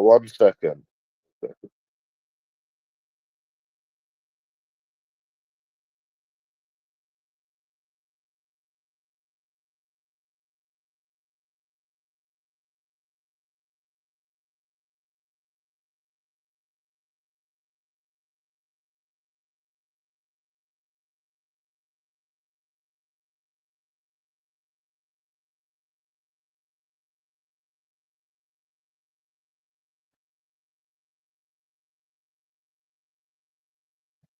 1 second.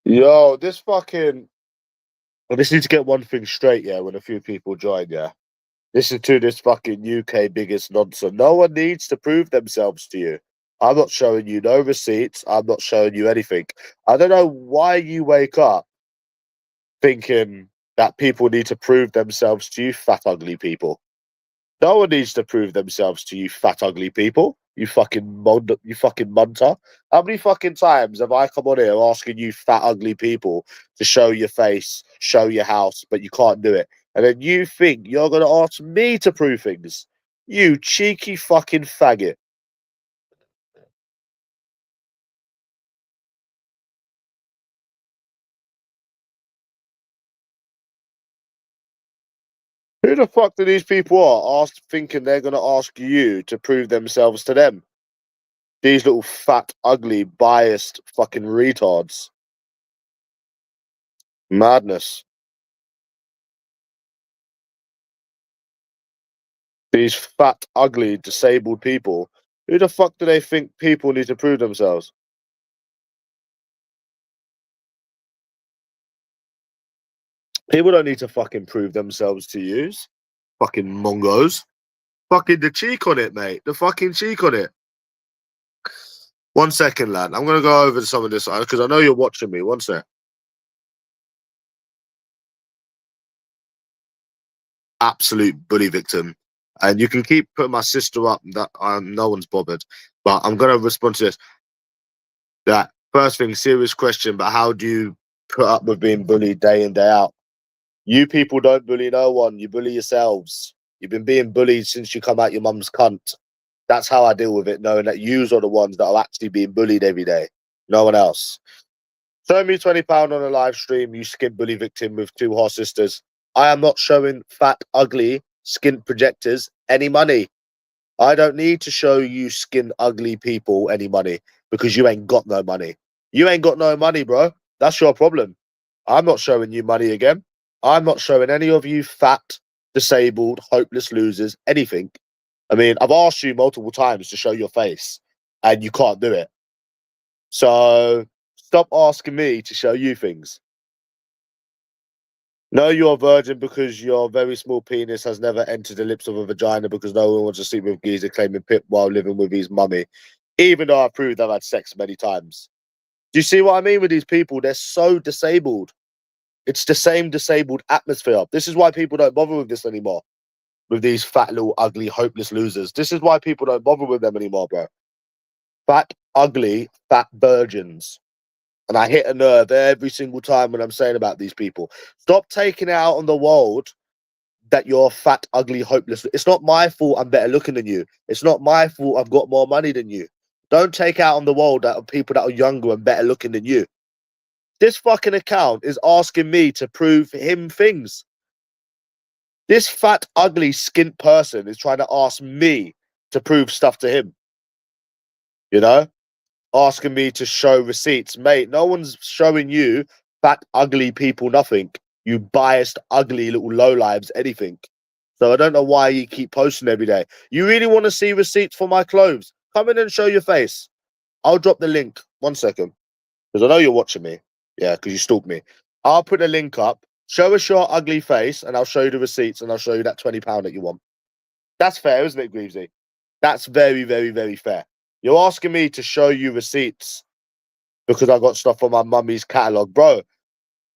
Yo, this fucking. I just need to get one thing straight, yeah, when a few people join, yeah. Listen to this fucking UK biggest nonsense. No one needs to prove themselves to you. I'm not showing you no receipts. I'm not showing you anything. I don't know why you wake up thinking that people need to prove themselves to you, fat, ugly people. No one needs to prove themselves to you, fat, ugly people. You fucking munter. How many fucking times have I come on here asking you, fat, ugly people, to show your face, show your house, but you can't do it? And then you think you're going to ask me to prove things? You cheeky fucking faggot. Who the fuck do these people thinking they're going to ask you to prove themselves to them? These little fat, ugly, biased fucking retards. Madness. These fat, ugly, disabled people. Who the fuck do they think people need to prove themselves? People don't need to fucking prove themselves to you. Fucking mongos. Fucking the cheek on it, mate. The fucking cheek on it. 1 second, lad. I'm going to go over to some of this because I know you're watching me. 1 sec. Absolute bully victim. And you can keep putting my sister up. That no one's bothered. But I'm going to respond to this. That first thing, serious question, but how do you put up with being bullied day in, day out? You people don't bully no one. You bully yourselves. You've been being bullied since you come out your mum's cunt. That's how I deal with it, knowing that yous are the ones that are actually being bullied every day. No one else. Show me £20 on a live stream, you skint bully victim with 2 hot sisters. I am not showing fat, ugly, skint projectors any money. I don't need to show you skin ugly people any money because you ain't got no money. You ain't got no money, bro. That's your problem. I'm not showing you money again. I'm not showing any of you fat, disabled, hopeless losers anything. I mean, I've asked you multiple times to show your face and you can't do it. So stop asking me to show you things. No, you're a virgin because your very small penis has never entered the lips of a vagina because no one wants to sleep with geezer claiming pip while living with his mummy, even though I proved I've had sex many times. Do you see what I mean with these people? They're so disabled. It's the same disabled atmosphere. This is why people don't bother with this anymore. With these fat, little, ugly, hopeless losers. This is why people don't bother with them anymore, bro. Fat, ugly, fat virgins. And I hit a nerve every single time when I'm saying about these people. Stop taking it out on the world that you're fat, ugly, hopeless. It's not my fault I'm better looking than you. It's not my fault I've got more money than you. Don't take out on the world that are people that are younger and better looking than you. This fucking account is asking me to prove him things. This fat, ugly, skint person is trying to ask me to prove stuff to him. You know? Asking me to show receipts. Mate, no one's showing you fat, ugly people nothing. You biased, ugly little lowlives anything. So I don't know why you keep posting every day. You really want to see receipts for my clothes? Come in and show your face. I'll drop the link. 1 second. Because I know you're watching me. Yeah, because you stalked me. I'll put a link up. Show us your ugly face and I'll show you the receipts and I'll show you that £20 that you want. That's fair, isn't it, Greavesy? That's very, very, very fair. You're asking me to show you receipts because I got stuff from my mummy's catalogue. Bro,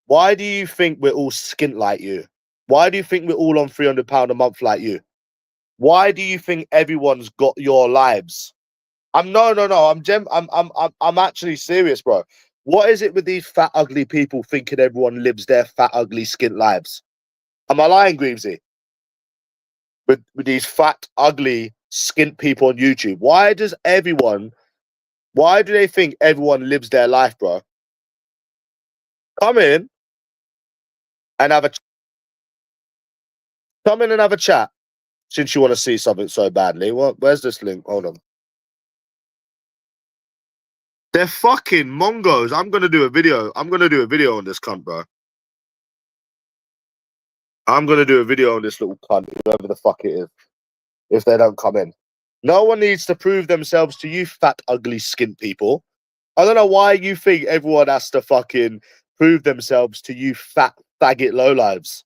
why do you think we're all skint like you? Why do you think we're all on £300 a month like you? Why do you think everyone's got your lives? I'm actually serious, bro. What is it with these fat, ugly people thinking everyone lives their fat, ugly, skint lives? Am I lying, Greavesy? With these fat, ugly, skint people on YouTube. Why do they think everyone lives their life, bro? Come in and have a chat since you want to see something so badly. Where's this link? Hold on. They're fucking mongos. I'm gonna do a video on this cunt, bro. I'm gonna do a video on this little cunt, whoever the fuck it is, if they don't come in. No one needs to prove themselves to you, fat, ugly, skint people. I don't know why you think everyone has to fucking prove themselves to you, fat, faggot lowlives.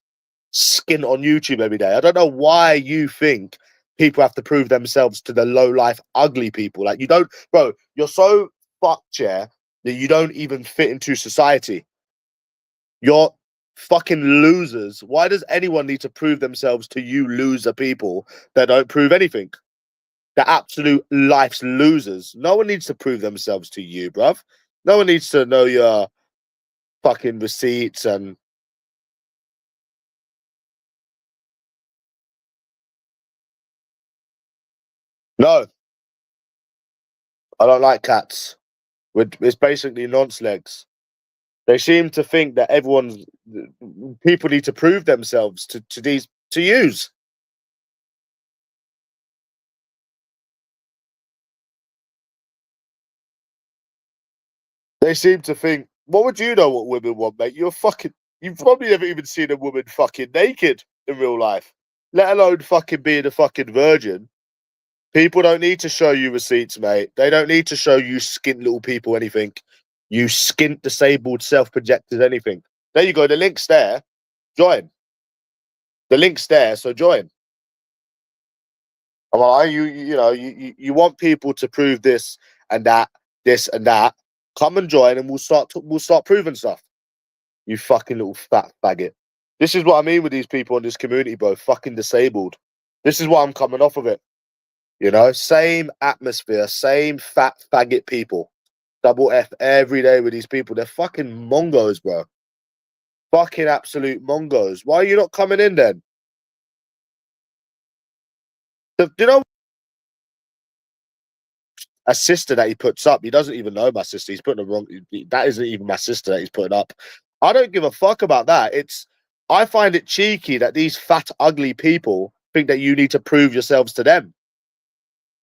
Skint on YouTube every day. I don't know why you think people have to prove themselves to the low life, ugly people. Like, you don't, bro, you're so fucked, yeah, that you don't even fit into society. You're fucking losers. Why does anyone need to prove themselves to you, loser people that don't prove anything? The absolute life's losers. No one needs to prove themselves to you, bruv. No one needs to know your fucking receipts and. No, I don't like cats. It's basically nonce legs. They seem to think that people need to prove themselves to use. They seem to think, what would you know what women want, mate? You've probably never even seen a woman fucking naked in real life, let alone fucking being a fucking virgin. People don't need to show you receipts, mate. They don't need to show you skint little people anything. You skint disabled self-projectors anything. There you go. The link's there. Join. The link's there, so join. I'm like, you want people to prove this and that, this and that. Come and join, and we'll start proving stuff. You fucking little fat faggot. This is what I mean with these people in this community, bro. Fucking disabled. This is what I'm coming off of it. You know, same atmosphere, same fat faggot people. Double F every day with these people. They're fucking mongos, bro. Fucking absolute mongos. Why are you not coming in then? You know, a sister that he puts up. He doesn't even know my sister. He's putting the wrong. That isn't even my sister that he's putting up. I don't give a fuck about that. I find it cheeky that these fat, ugly people think that you need to prove yourselves to them.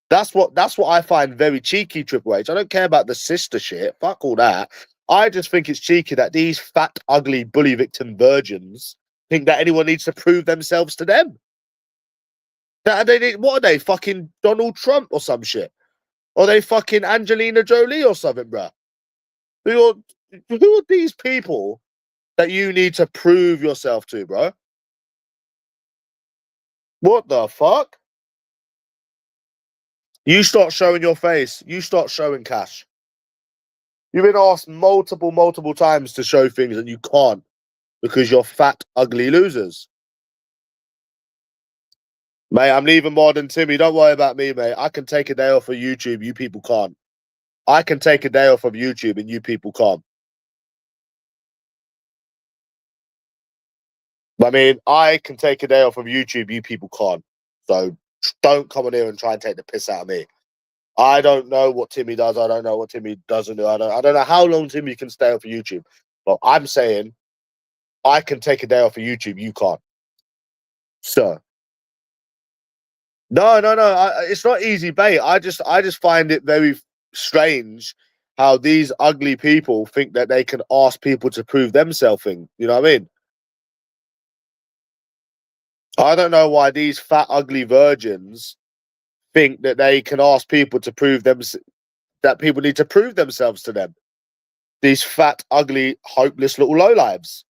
That's what I find very cheeky, Triple H. I don't care about the sister shit. Fuck all that. I just think it's cheeky that these fat, ugly, bully victim virgins think that anyone needs to prove themselves to them. What are they, fucking Donald Trump or some shit? Or are they fucking Angelina Jolie or something, bruh? Who are these people that you need to prove yourself to, bro? What the fuck? You start showing your face. You start showing cash. You've been asked multiple times to show things and you can't because you're fat, ugly losers. Mate, I'm leaving more than Timmy. Don't worry about me, mate. I can take a day off of YouTube. You people can't. I can take a day off of YouTube and you people can't. I mean, I can take a day off of YouTube. You people can't. So don't come on here and try and take the piss out of me. I don't know what Timmy does. I don't know what Timmy doesn't do. I don't know how long Timmy can stay off of YouTube. But I'm saying I can take a day off of YouTube. You can't. So no. It's not easy bait. I just find it very strange how these ugly people think that they can ask people to prove themselves. You know what I mean? I don't know why these fat, ugly virgins think that they can ask people to prove them that people need to prove themselves to them. These fat, ugly, hopeless little lowlives.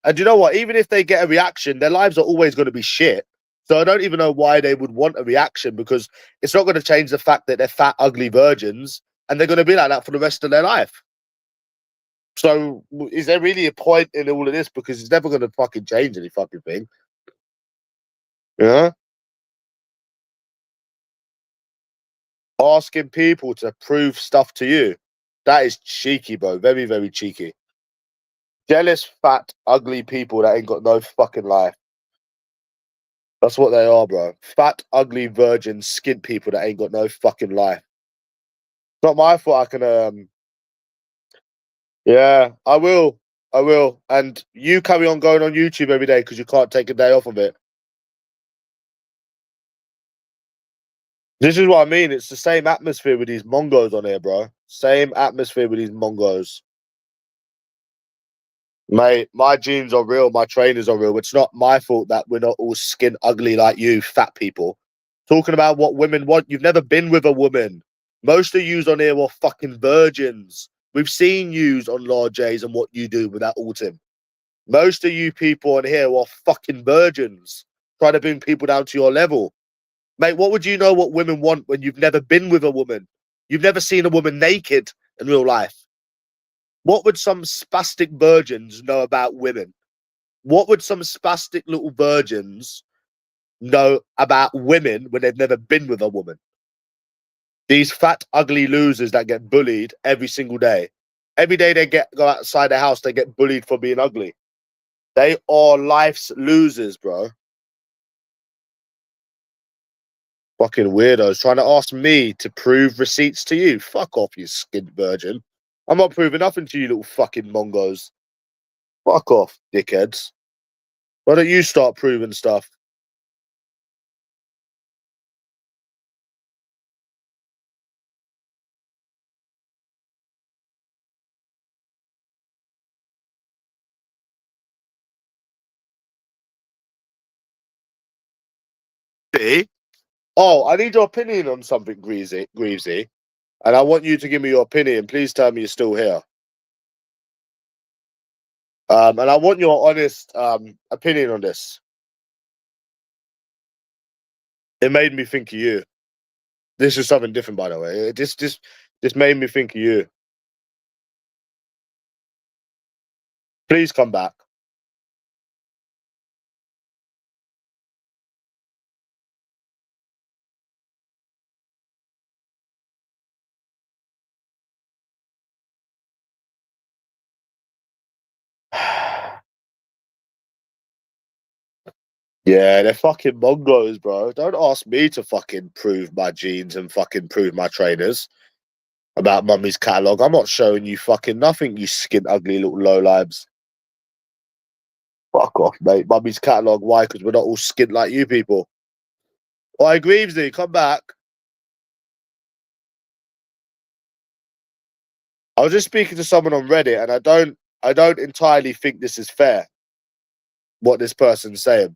And you know what? Even if they get a reaction, their lives are always going to be shit. So I don't even know why they would want a reaction because it's not going to change the fact that they're fat, ugly virgins and they're going to be like that for the rest of their life. So is there really a point in all of this? Because it's never going to fucking change any fucking thing. Yeah. Asking people to prove stuff to you. That is cheeky, bro. Very, very cheeky. Jealous, fat, ugly people that ain't got no fucking life. That's what they are, bro. Fat, ugly, virgin, skint people that ain't got no fucking life. It's not my fault. I can Yeah, I will. I will. And you carry on going on YouTube every day because you can't take a day off of it. This is what I mean. It's the same atmosphere with these Mongos on here, bro. Same atmosphere with these Mongos. Mate, my genes are real. My trainers are real. It's not my fault that we're not all skin ugly like you, fat people. Talking about what women want. You've never been with a woman. Most of yous on here are fucking virgins. We've seen yous on Lord J's and what you do with that ultim. Most of you people on here are fucking virgins. Trying to bring people down to your level. Mate, what would you know what women want when you've never been with a woman? You've never seen a woman naked in real life. What would some spastic virgins know about women? What would some spastic little virgins know about women when they've never been with a woman? These fat, ugly losers that get bullied every single day. Every day they go outside the house, they get bullied for being ugly. They are life's losers, bro. Fucking weirdos trying to ask me to prove receipts to you. Fuck off, you skint virgin. I'm not proving nothing to you, little fucking mongos. Fuck off, dickheads. Why don't you start proving stuff? See? Oh, I need your opinion on something, Greavesy. And I want you to give me your opinion. Please tell me you're still here. And I want your honest opinion on this. It made me think of you. This is something different, by the way. This made me think of you. Please come back. Yeah, they're fucking mongos, bro. Don't ask me to fucking prove my genes and fucking prove my trainers about mummy's catalogue. I'm not showing you fucking nothing, you skin ugly little lowlives. Fuck off, mate. Mummy's catalogue. Why? Because we're not all skint like you people. Oi, Greavesy, come back. I was just speaking to someone on Reddit, and I don't entirely think this is fair. What this person's saying.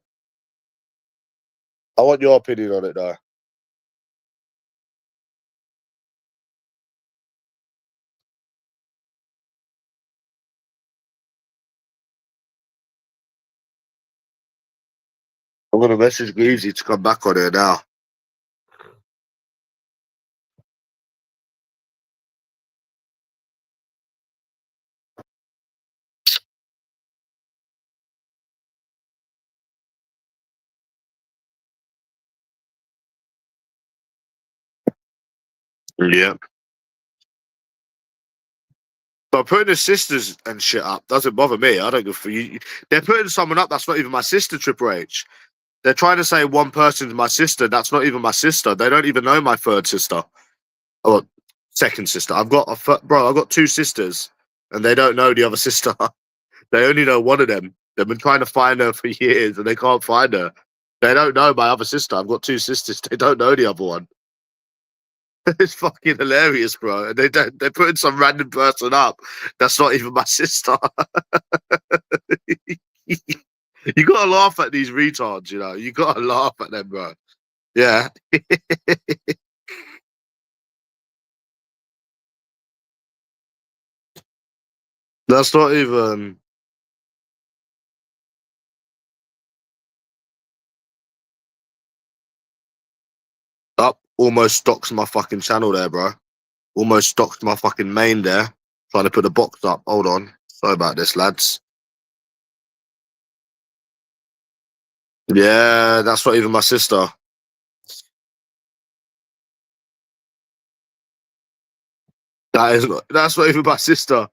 I want your opinion on it, though. I'm gonna message Greavesy to come back on here now. Yeah. But putting the sisters and shit up doesn't bother me. I don't go for you. They're putting someone up that's not even my sister, Triple H. They're trying to say one person's my sister. That's not even my sister. They don't even know my third sister or second sister. I've got two sisters, and they don't know the other sister. They only know one of them. They've been trying to find her for years, and they can't find her. They don't know my other sister. I've got two sisters. They don't know the other one. It's fucking hilarious, bro. And they're putting some random person up that's not even my sister. You gotta laugh at these retards, you know. You gotta laugh at them, bro. Yeah. That's not even up. Almost stocks my fucking channel there, bro. Almost stocks my fucking main there. Trying to put the box up. Hold on. Sorry about this, lads. Yeah, that's not even my sister. That's not even my sister.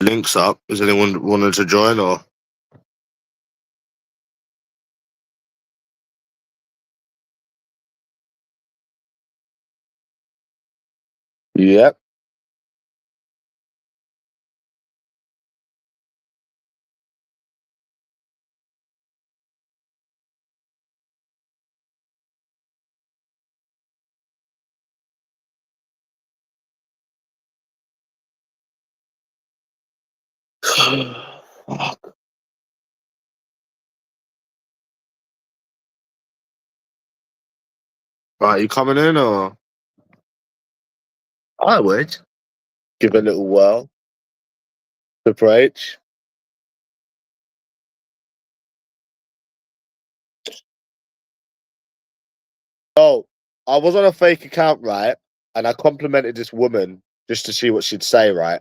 Links up. Is anyone wanting to join or? Yep. Fuck. Right, you coming in or? I would. Give it a little whirl. Triple H. Oh, I was on a fake account, right? And I complimented this woman just to see what she'd say, right?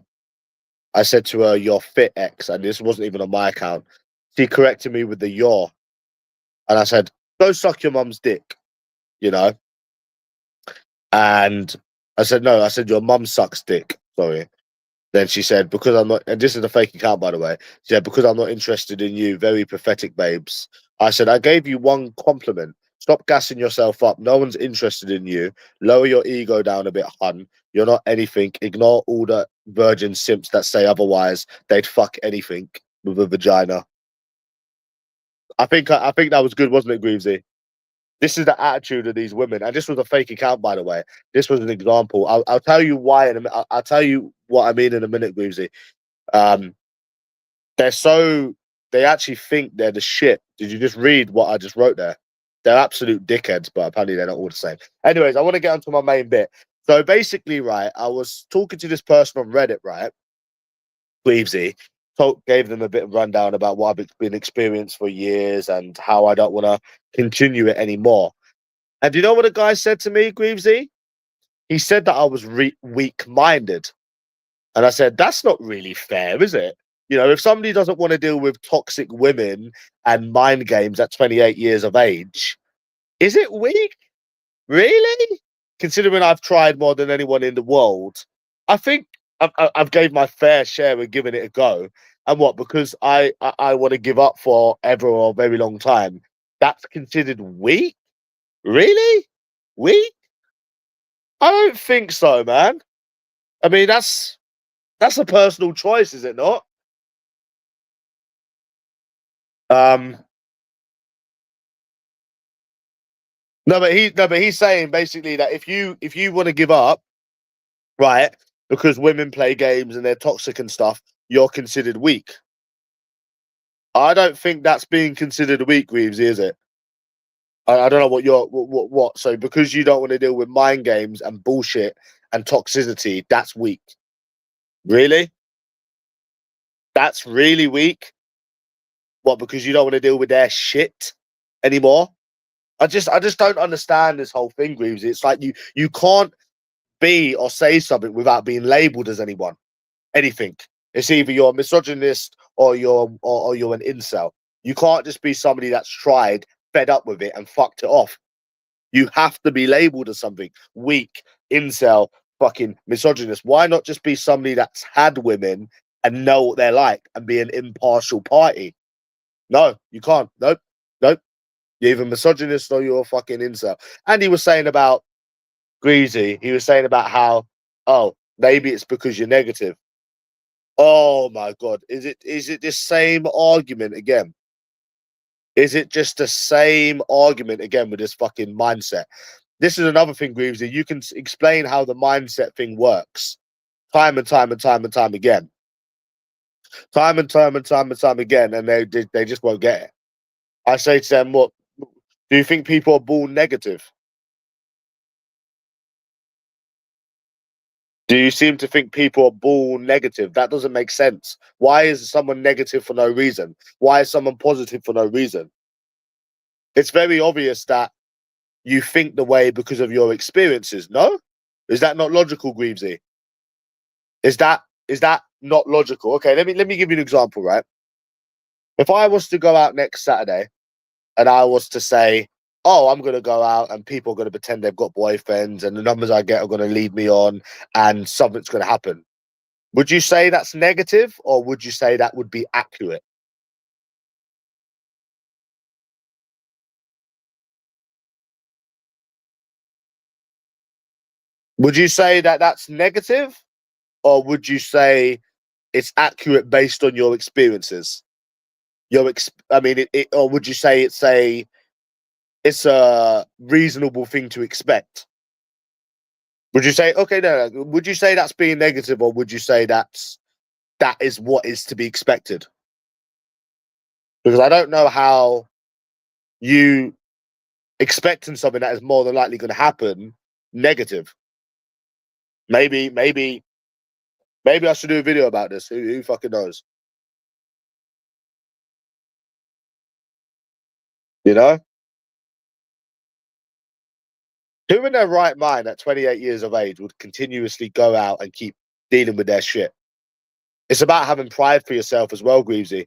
I said to her, "You're fit X," and this wasn't even on my account. She corrected me with the "your," and I said, "Go suck your mum's dick," you know. And I said, "No," I said, "Your mum sucks dick." Sorry. Then she said, "Because I'm not," and this is a fake account, by the way. She said, "Because I'm not interested in you, very pathetic, babes." I said, "I gave you one compliment. Stop gassing yourself up. No one's interested in you. Lower your ego down a bit, hun. You're not anything. Ignore all the virgin simps that say otherwise. They'd fuck anything with a vagina." I think that was good, wasn't it, Greavesy? This is the attitude of these women, and this was a fake account, by the way. This was an example. I'll tell you why in a minute. I'll tell you what I mean in a minute, Greavesy. Um, they're so they actually think they're the shit. Did you just read what I just wrote there? They're absolute dickheads, but apparently they're not all the same. Anyways, I want to get onto my main bit. So basically, right, I was talking to this person on Reddit, right, Weavesy, gave them a bit of rundown about what I've been experienced for years and how I don't want to continue it anymore. And do you know what the guy said to me, Greavesy? He said that I was weak-minded. And I said, that's not really fair, is it? You know, if somebody doesn't want to deal with toxic women and mind games at 28 years of age, is it weak? Really? Considering I've tried more than anyone in the world, I think I've gave my fair share of giving it a go. And what? Because I want to give up for ever or a very long time. That's considered weak? Really? Weak? I don't think so, man. I mean, that's a personal choice, is it not? Um, no, but he's saying basically that if you want to give up, right, because women play games and they're toxic and stuff, you're considered weak. I don't think that's being considered weak, Reeves, is it? I don't know what you're what. So because you don't want to deal with mind games and bullshit and toxicity, that's weak. Really? That's really weak. What? Because you don't want to deal with their shit anymore? I just don't understand this whole thing, Reeves. It's like you can't be or say something without being labeled as anything. It's either you're a misogynist or you're an incel. You can't just be somebody that's tried, fed up with it, and fucked it off. You have to be labeled as something weak, incel, fucking misogynist. Why not just be somebody that's had women and know what they're like and be an impartial party? No, you can't. Nope, nope. You're either misogynist or you're a fucking incel. And he was saying about Greasy, he was saying about how, oh, maybe it's because you're negative. Oh my god, is it the same argument again? Is it just the same argument again with this fucking mindset? This is another thing, Greavesy. You can explain how the mindset thing works time and time and time and time again, time and time and time and time again, and they just won't get it. I say to them, "What do you think people are born negative? Do you seem to think people are born negative? That doesn't make sense. Why is someone negative for no reason? Why is someone positive for no reason? It's very obvious that you think the way because of your experiences. No, is that not logical, Greavesy? Is that not logical? Okay, let me give you an example. Right, if I was to go out next Saturday and I was to say, "Oh, I'm going to go out and people are going to pretend they've got boyfriends and the numbers I get are going to lead me on and something's going to happen." Would you say that's negative, or would you say that would be accurate? Would you say that that's negative, or would you say it's accurate based on your experiences? I mean, or would you say it's a reasonable thing to expect? Would you say okay? No. Would you say that's being negative, or would you say that is what is to be expected? Because I don't know how you expecting something that is more than likely going to happen negative. Maybe I should do a video about this. Who fucking knows? You know, who in their right mind at 28 years of age would continuously go out and keep dealing with their shit? It's about having pride for yourself as well, Greavesy.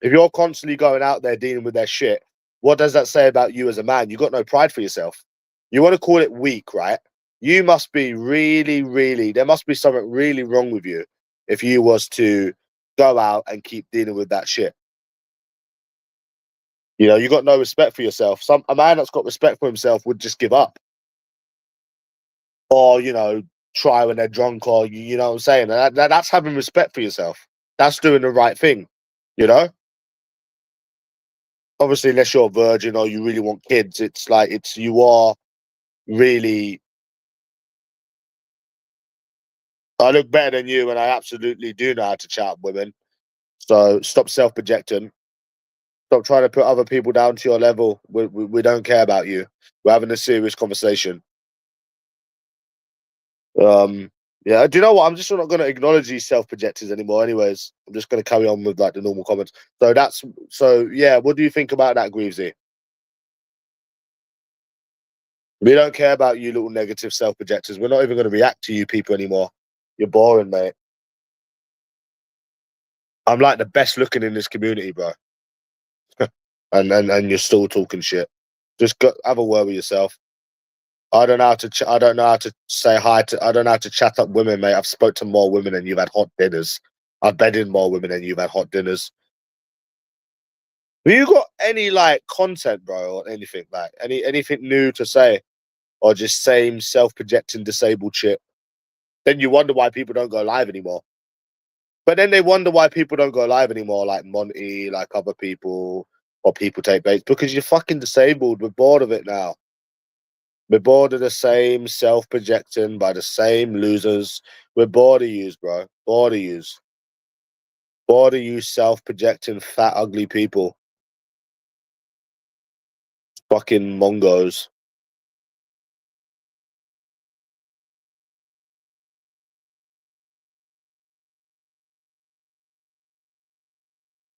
If you're constantly going out there dealing with their shit, what does that say about you as a man? You got no pride for yourself. You want to call it weak, right? You must be really, really, there must be something really wrong with you if you was to go out and keep dealing with that shit. You know, you got no respect for yourself. A man that's got respect for himself would just give up. Or, try when they're drunk, or you know what I'm saying? That's having respect for yourself. That's doing the right thing, you know? Obviously, unless you're a virgin or you really want kids, it's like you are really. I look better than you, and I absolutely do know how to chat up women. So stop self-projecting. Stop trying to put other people down to your level. We don't care about you. We're having a serious conversation. Yeah. Do you know what? I'm just not going to acknowledge these self-projectors anymore. Anyways, I'm just going to carry on with like the normal comments. So yeah. What do you think about that, Greavesy? We don't care about you little negative self-projectors. We're not even going to react to you people anymore. You're boring, mate. I'm like the best looking in this community, bro. And you're still talking shit. Just have a word with yourself. I don't know how to. I don't know how to say hi to. I don't know how to chat up women, mate. I've spoke to more women than you've had hot dinners. I've bedded more women than you've had hot dinners. Have you got any like content, bro, or anything like anything new to say, or just same self-projecting disabled shit? Then you wonder why people don't go live anymore. But then they wonder why people don't go live anymore, like Monty, like other people, or people take baits because you're fucking disabled. We're bored of it now. We're bored of the same self-projecting by the same losers. We're bored of yous, bro. Bored of yous. Bored of you self-projecting fat, ugly people. Fucking mongos.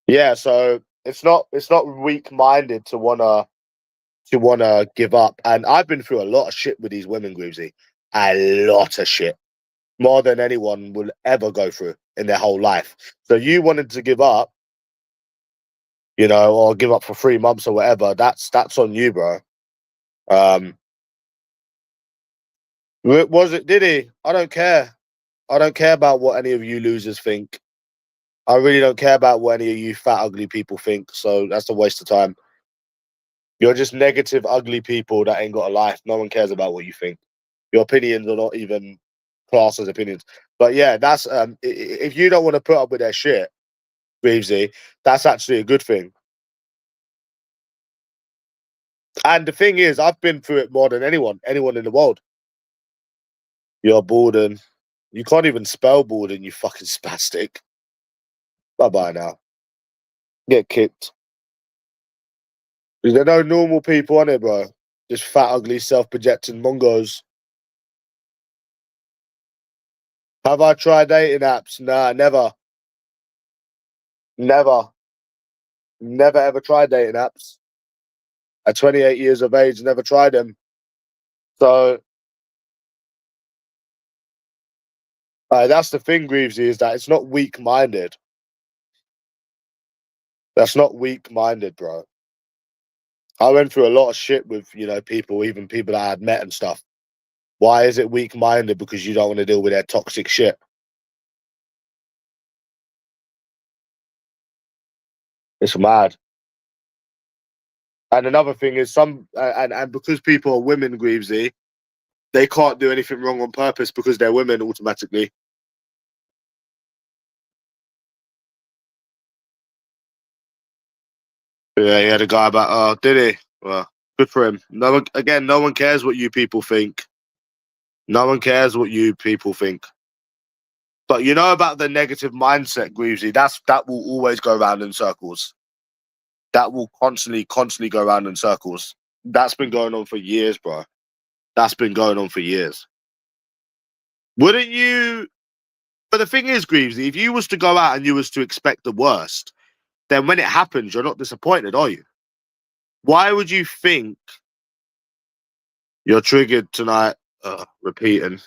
Yeah, so it's not weak-minded to wanna give up. And I've been through a lot of shit with these women, Groovesy. A lot of shit. More than anyone will ever go through in their whole life. So you wanted to give up, or give up for 3 months or whatever, that's on you, bro. Um was it did he? I don't care. I don't care about what any of you losers think. I really don't care about what any of you fat ugly people think. So that's a waste of time. You're just negative, ugly people that ain't got a life. No one cares about what you think. Your opinions are not even classed as opinions. But yeah, that's if you don't want to put up with their shit, Reevesy, that's actually a good thing. And the thing is, I've been through it more than anyone in the world. You're Borden. You can't even spell Borden, you fucking spastic. Bye bye now. Get kicked. There are no normal people on it, bro. Just fat, ugly, self-projecting mongos. Have I tried dating apps? Nah, never. Never. Never ever tried dating apps. At 28 years of age, never tried them. So that's the thing, Greavesy, is that it's not weak-minded. That's not weak-minded, bro. I went through a lot of shit with, people, even people that I had met and stuff. Why is it weak-minded? Because you don't want to deal with their toxic shit. It's mad. And another thing is and because people are women, Greavesy, they can't do anything wrong on purpose because they're women automatically. Yeah, he had a guy about, oh, did he? Well, good for him. No one cares what you people think. No one cares what you people think. But you know about the negative mindset, Greavesy, that will always go around in circles. That will constantly go around in circles. That's been going on for years, bro. That's been going on for years. Wouldn't you? But the thing is, Greavesy, if you was to go out and you was to expect the worst, then when it happens, you're not disappointed, are you? Why would you think you're triggered tonight? Repeating.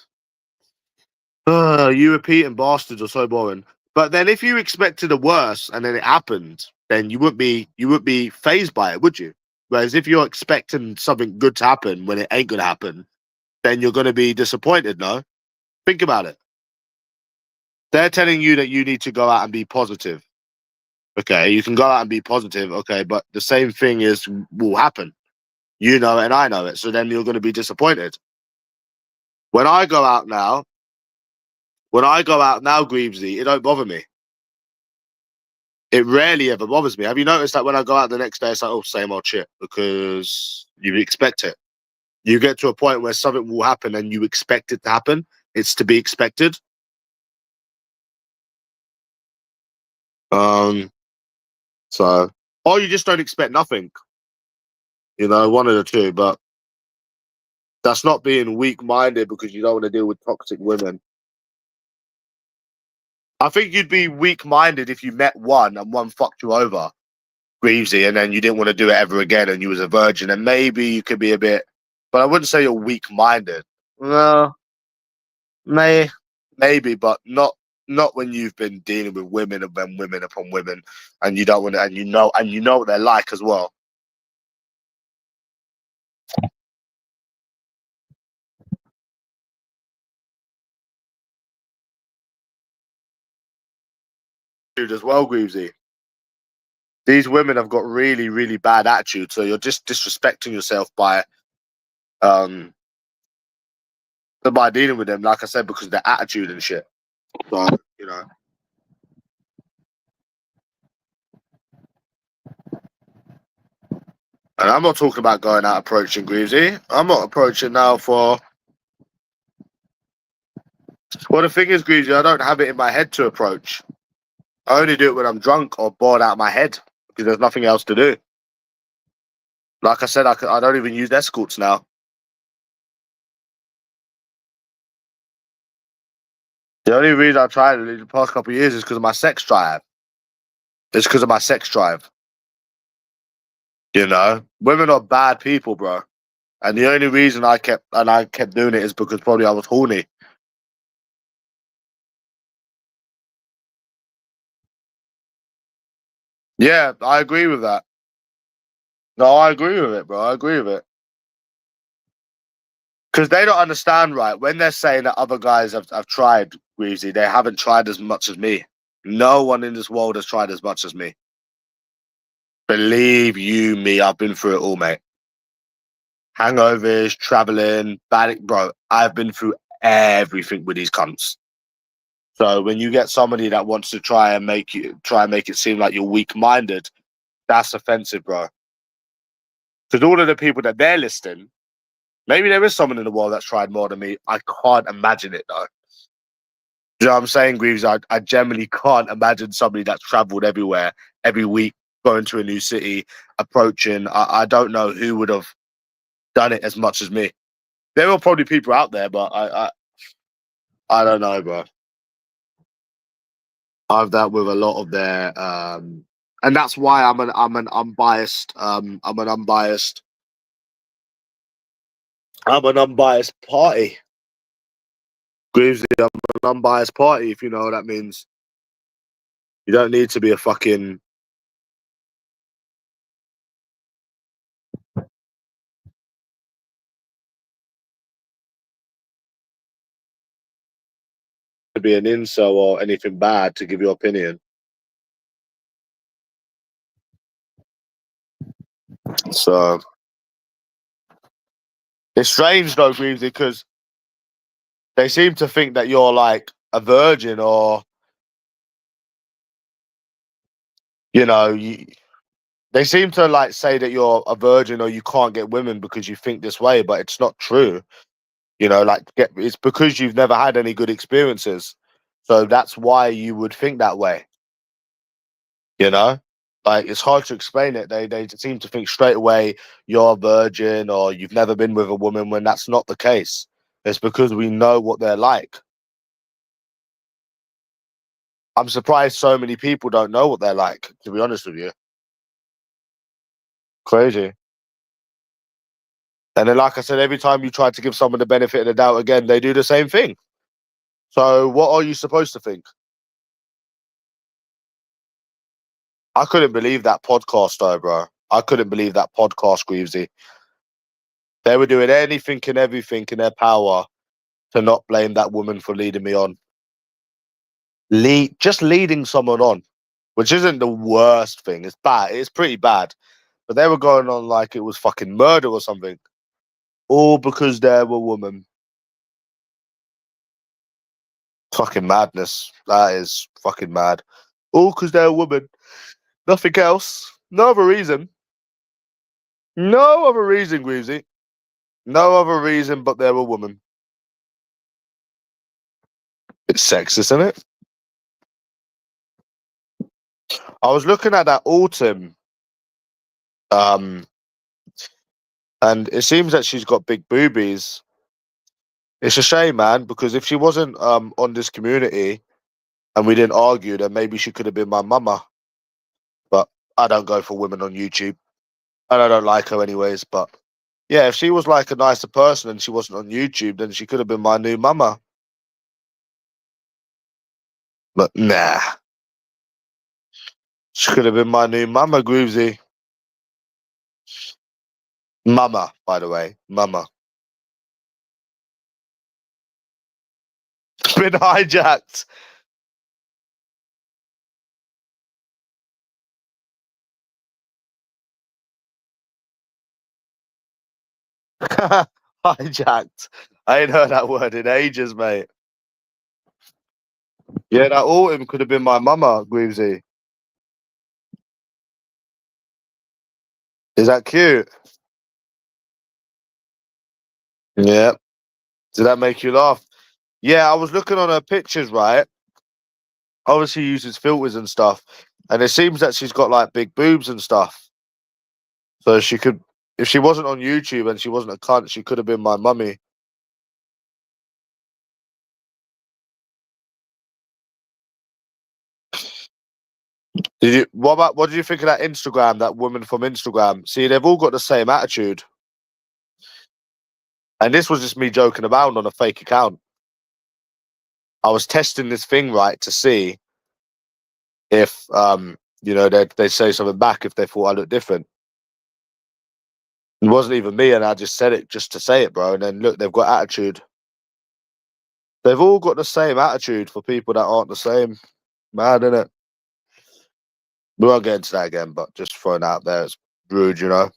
You repeating bastards are so boring. But then if you expected the worst and then it happened, then you wouldn't be phased by it, would you? Whereas if you're expecting something good to happen when it ain't gonna happen, then you're gonna be disappointed, no? Think about it. They're telling you that you need to go out and be positive. Okay, you can go out and be positive, okay, but the same thing will happen. You know it and I know it. So then you're gonna be disappointed. When I go out now, Greavesy, it don't bother me. It rarely ever bothers me. Have you noticed that when I go out the next day, it's like, oh, same old shit, because you expect it. You get to a point where something will happen and you expect it to happen. It's to be expected. Um, so, or you just don't expect nothing. You know, one of the two. But that's not being weak-minded because you don't want to deal with toxic women. I think you'd be weak-minded if you met one and one fucked you over, Greavesy, and then you didn't want to do it ever again and you was a virgin, and maybe you could be a bit, but I wouldn't say you're weak-minded. No, maybe, but not when you've been dealing with women and then women upon women, and you don't want to, and you know what they're like as well. Dude, as well, Greavesy. These women have got really, really bad attitude, so you're just disrespecting yourself um by dealing with them, like I said, because of their attitude and shit. So, you know. And I'm not talking about going out approaching Greavesy. I'm not approaching now for. Well, the thing is, Greavesy, I don't have it in my head to approach. I only do it when I'm drunk or bored out of my head because there's nothing else to do. Like I said, I don't even use escorts now. The only reason I tried it in the past couple of years is because of my sex drive. It's because of my sex drive. You know, women are bad people, bro. And the only reason I kept doing it is because probably I was horny. Yeah, I agree with that. No, I agree with it, bro. I agree with it. Because they don't understand, right? When they're saying that other guys have tried, Greasy, they haven't tried as much as me. No one in this world has tried as much as me. Believe you me, I've been through it all, mate. Hangovers, traveling, bad, bro. I've been through everything with these cunts. So when you get somebody that wants to try and make it seem like you're weak minded, that's offensive, bro. Because all of the people that they're listing, maybe there is someone in the world that's tried more than me. I can't imagine it though. You know what I'm saying, Greaves? I generally can't imagine somebody that's traveled everywhere every week, going to a new city, approaching. I don't know who would have done it as much as me. There are probably people out there, but I don't know, bro. I've dealt with a lot of their and that's why I'm an unbiased I'm an unbiased party. Greaves, I'm an unbiased party, if you know what that means. You don't need to be a fucking to be an incel or anything bad to give your opinion. So it's strange though, Greavesy, because they seem to think that you're like a virgin, or you know, they seem to like say that you're a virgin or you can't get women because you think this way, but it's not true. You know, like it's because you've never had any good experiences, so that's why you would think that way. You know, like it's hard to explain it. They seem to think straight away you're a virgin or you've never been with a woman when that's not the case. It's because we know what they're like. I'm surprised so many people don't know what they're like, to be honest with you. Crazy. And then, like I said, every time you try to give someone the benefit of the doubt again, they do the same thing. So, what are you supposed to think? I couldn't believe that podcast, though, bro. I couldn't believe that podcast, Greavesy. They were doing anything and everything in their power to not blame that woman for leading me on. Just leading someone on, which isn't the worst thing. It's bad. It's pretty bad. But they were going on like it was fucking murder or something. All because they're a woman. Fucking madness. That is fucking mad. All because they're a woman. Nothing else. No other reason. No other reason, Greavesy. No other reason but they're a woman. It's sexist, isn't it? I was looking at that autumn, um, and it seems that she's got big boobies. It's a shame, man, because if she wasn't on this community and we didn't argue, then maybe she could have been my mama. But I don't go for women on YouTube. And I don't like her anyways. But yeah, if she was like a nicer person and she wasn't on YouTube, then she could have been my new mama. But nah. She could have been my new mama, Groovesy. Mama, by the way. Mama. Been hijacked. Hijacked. I ain't heard that word in ages, mate. Yeah, that autumn could have been my mama, Groovesy. Is that cute? Yeah. Did that make you laugh? Yeah, I was looking on her pictures, right? Obviously uses filters and stuff. And it seems that she's got like big boobs and stuff. So she could, if she wasn't on YouTube and she wasn't a cunt, she could have been my mummy. What did you think of that Instagram, that woman from Instagram? See, they've all got the same attitude. And this was just me joking around on a fake account. I was testing this thing, right, to see if they'd say something back if they thought I looked different. It wasn't even me, and I just said it just to say it, bro. And then look, they've got attitude. They've all got the same attitude for people that aren't the same. Mad, innit? We won't get into that again, but just throwing it out there, it's rude, you know.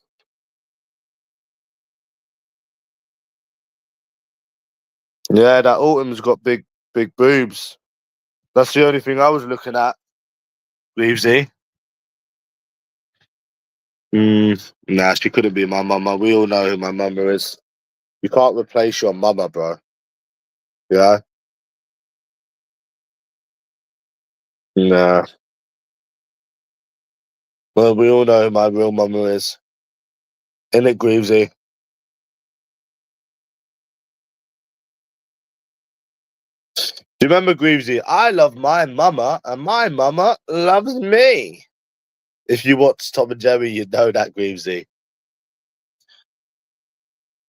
Yeah, that Autumn's got big boobs. That's the only thing I was looking at. Leavesy. Nah, she couldn't be my mama. We all know who my mama is. You can't replace your mama, bro. Yeah? Nah. Well, we all know who my real mama is. Innit, Greavesy? Do you remember, Greavesy? I love my mama, and my mama loves me. If you watch Tom and Jerry, you'd know that, Greavesy.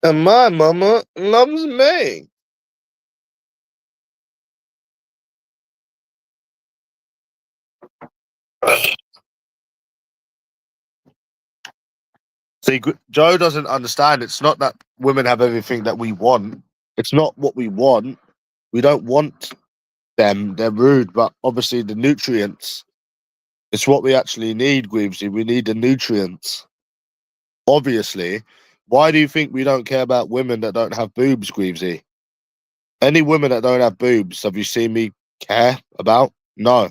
And my mama loves me. See, Joe doesn't understand. It's not that women have everything that we want. It's not what we want. We don't want them. They're rude, but obviously the nutrients. It's what we actually need, Greavesy. We need the nutrients. Obviously. Why do you think we don't care about women that don't have boobs, Greavesy? Any women that don't have boobs, have you seen me care about? No.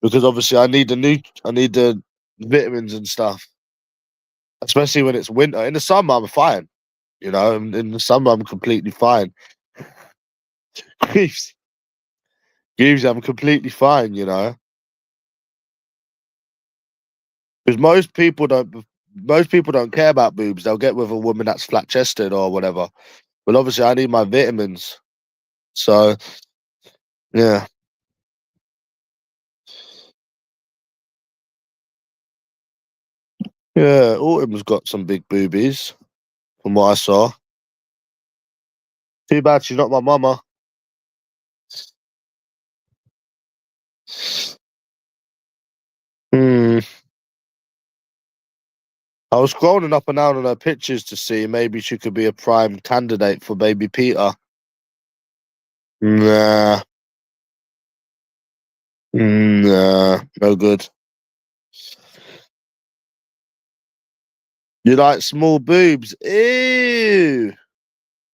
Because obviously I need the vitamins and stuff. Especially when it's winter. In the summer I'm fine. You know, in the summer I'm completely fine. Greaves, I'm completely fine, you know. Because most people don't care about boobs. They'll get with a woman that's flat chested or whatever. But obviously I need my vitamins. So yeah. Yeah, Autumn's got some big boobies, from what I saw. Too bad she's not my mama. Hmm. I was scrolling up and down on her pictures to see maybe she could be a prime candidate for baby Peter. Nah, nah, no good. You like small boobs? Ew.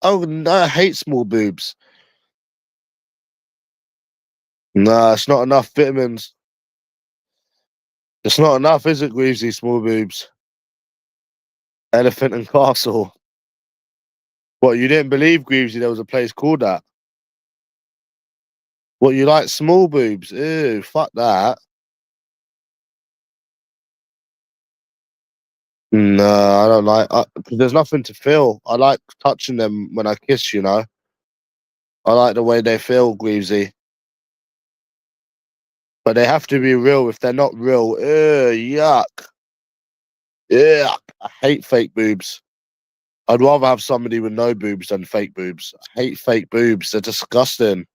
Oh no, I hate small boobs. Nah, it's not enough vitamins. It's not enough, is it, Greavesy? Small boobs. Elephant and Castle. What, you didn't believe, Greavesy, there was a place called that? What, you like small boobs? Ew, fuck that. No, I don't like. 'Cause there's nothing to feel. I like touching them when I kiss. You know, I like the way they feel, Greavesy. But they have to be real. If they're not real, yuck, yuck. I hate fake boobs. I'd rather have somebody with no boobs than fake boobs. I hate fake boobs. They're disgusting.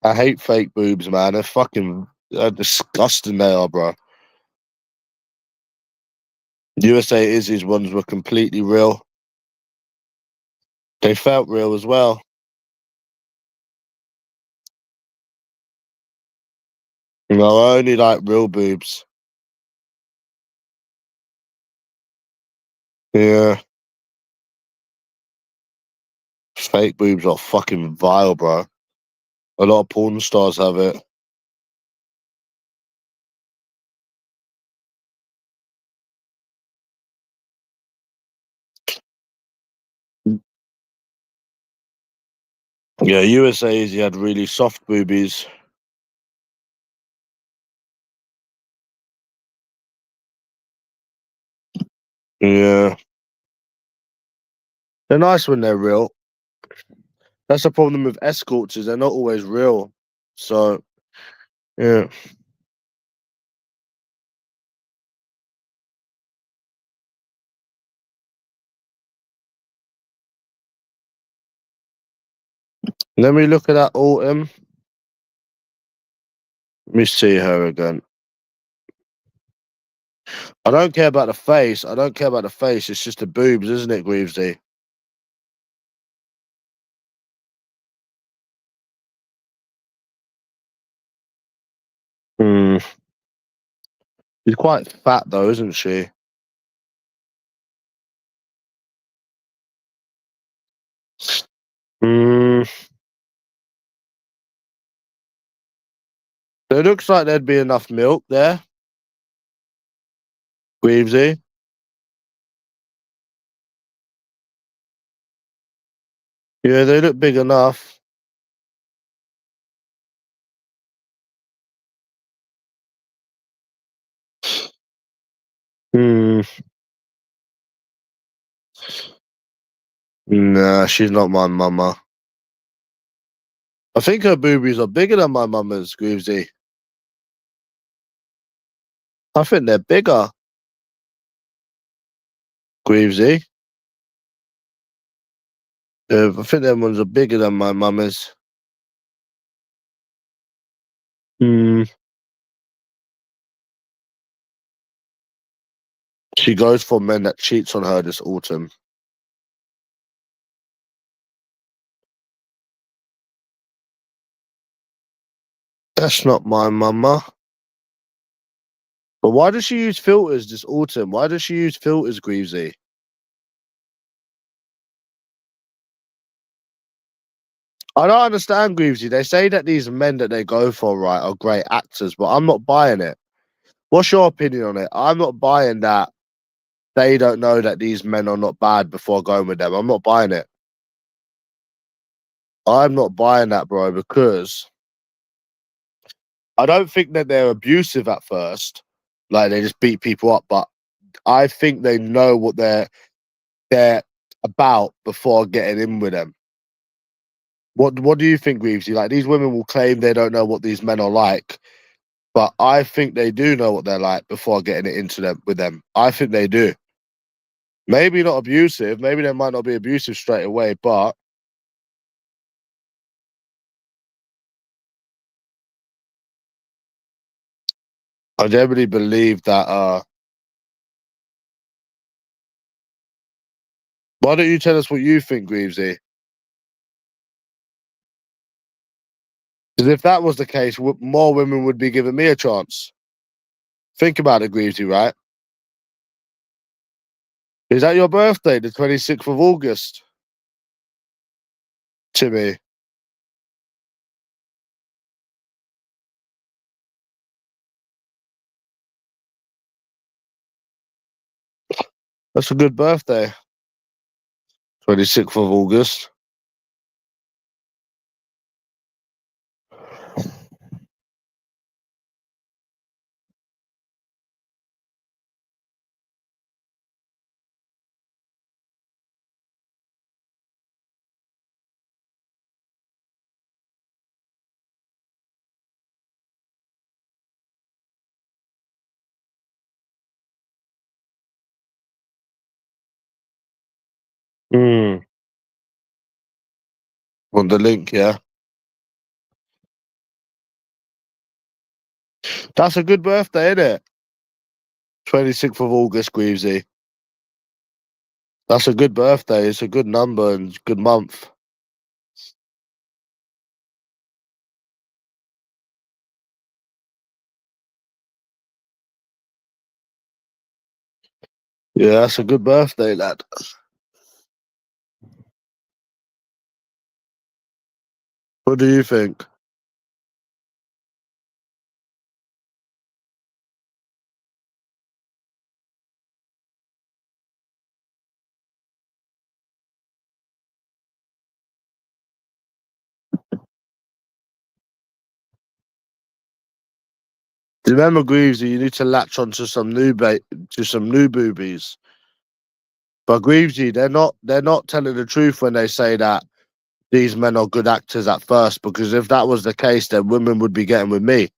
I hate fake boobs, man. They're disgusting. They are, bro. USA Izzy's ones were completely real. They felt real as well. You know, I only like real boobs. Yeah. Fake boobs are fucking vile, bro. A lot of porn stars have it. Yeah, USA's he had really soft boobies. Yeah, they're nice when they're real. That's the problem with escorts is they're not always real. So yeah, let me look at that autumn. Let me see her again. I don't care about the face. I don't care about the face. It's just the boobs, isn't it, Greavesy? Hmm. She's quite fat though, isn't she? Hmm. It looks like there'd be enough milk there, Greavesy. Yeah, they look big enough. Hmm. Nah, she's not my mama. I think her boobies are bigger than my mama's, Greavesy. I think they're bigger, Greavesy. I think them ones are bigger than my mama's. Hmm. She goes for men that cheats on her this autumn. That's not my mama. But why does she use filters this autumn? Why does she use filters, Greavesy? I don't understand, Greavesy. They say that these men that they go for, right, are great actors, but I'm not buying it. What's your opinion on it? I'm not buying that they don't know that these men are not bad before going with them. I'm not buying it. I'm not buying that, bro, because I don't think that they're abusive at first. Like they just beat people up, but I think they know what they're about before getting in with them. What do you think, Greavesy? Like these women will claim they don't know what these men are like, but I think they do know what they're like before getting it into them with them. I think they do. Maybe not abusive. Maybe they might not be abusive straight away, but I generally believe that. Why don't you tell us what you think, Greavesy? Because if that was the case, more women would be giving me a chance. Think about it, Greavesy, right? Is that your birthday, the 26th of August, Timmy? That's a good birthday. 26th of August. On the link, yeah. That's a good birthday, isn't it? 26th of August, Greavesy. That's a good birthday. It's a good number and good month. Yeah, that's a good birthday, lad. What do you think? Do you remember, Greavesy, you need to latch onto some to some new boobies. But Greavesy, they're not telling the truth when they say that these men are good actors at first, because if that was the case, then women would be getting with me.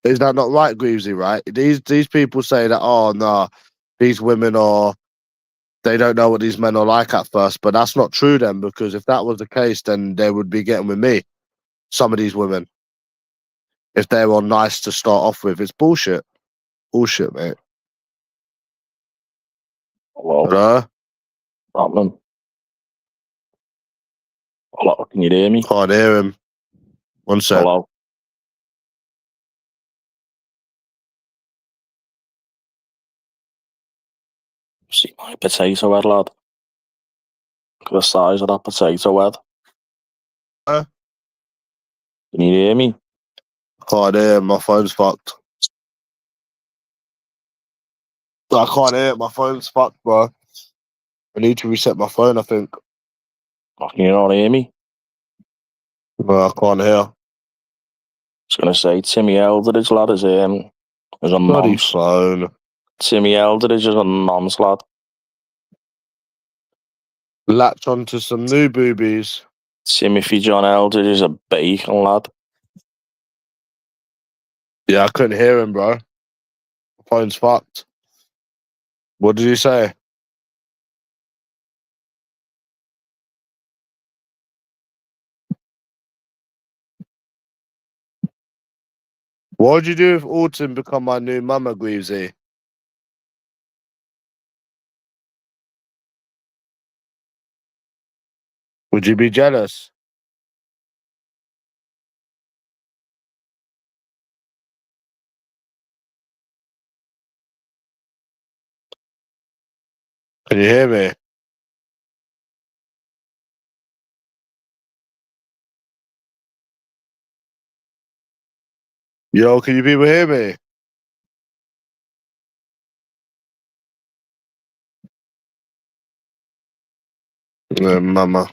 Is that not right, Greavesy, right? These people say that, oh no, these women are they don't know what these men are like at first, but that's not true then, because if that was the case, then they would be getting with me. Some of these women, if they were nice to start off with, it's bullshit. Bullshit, mate. Hello, Hello? Batman. Hello, can you hear me? Can't hear him. One sec. Hello. See my potato head, lad? Look at the size of that potato head. Huh? Can you hear me? Can't hear him. My phone's fucked. I can't hear it. My phone's fucked, bro. I need to reset my phone, I think. Can you not hear me? No, I can't hear. I was gonna say Timmy Eldridge, lad, is a Bloody nonce. phone. Timmy Eldridge is a nonce, lad. Latch onto some new boobies. Timothy John Eldridge is a bacon, lad. Yeah, I couldn't hear him, bro. My phone's fucked. What did you say? What would you do if Autumn become my new mama, Greavesy? Would you be jealous? Can you hear me? Yo, can you people hear me? Mama.